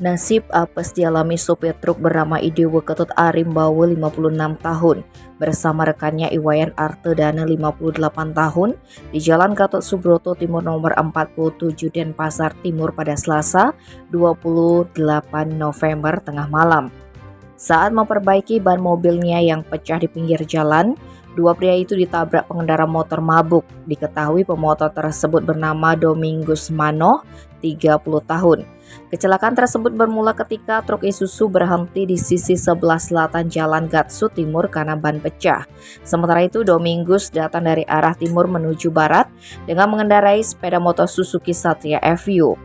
Nasib apes dialami sopir truk bernama Idewo Ketut Arimbawo 56 tahun bersama rekannya Iwayan Artedana 58 tahun di Jalan Gatot Subroto Timur nomor 47 Denpasar Timur pada Selasa 28 November tengah malam. Saat memperbaiki ban mobilnya yang pecah di pinggir jalan, dua pria itu ditabrak pengendara motor mabuk. Diketahui pemotor tersebut bernama Domingus Manoh, 30 tahun. Kecelakaan tersebut bermula ketika truk Isuzu berhenti di sisi sebelah selatan Jalan Gatsu Timur karena ban pecah. Sementara itu Domingus datang dari arah timur menuju barat dengan mengendarai sepeda motor Suzuki Satria FU.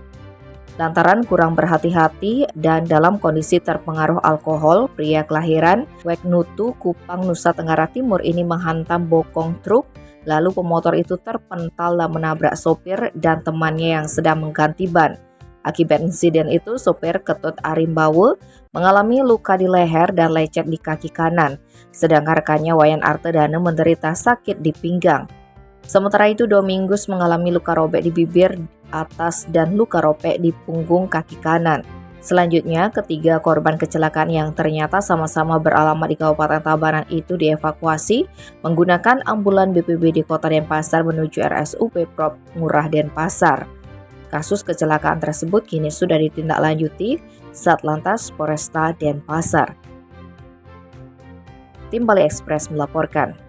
Lantaran kurang berhati-hati dan dalam kondisi terpengaruh alkohol, pria kelahiran Weknutu, Kupang, Nusa Tenggara Timur ini menghantam bokong truk, lalu pemotor itu terpental dan menabrak sopir dan temannya yang sedang mengganti ban. Akibat insiden itu, sopir Ketut Arimbawo mengalami luka di leher dan lecet di kaki kanan, sedangkan rekannya Wayan Artedana menderita sakit di pinggang. Sementara itu Domingus mengalami luka robek di bibir atas dan luka robek di punggung kaki kanan. Selanjutnya, ketiga korban kecelakaan yang ternyata sama-sama beralamat di Kabupaten Tabanan itu dievakuasi menggunakan ambulan BPBD Kota Denpasar menuju RSUP Prof. Ngurah Denpasar. Kasus kecelakaan tersebut kini sudah ditindaklanjuti Satlantas Polresta Denpasar. Tim Bali Express melaporkan.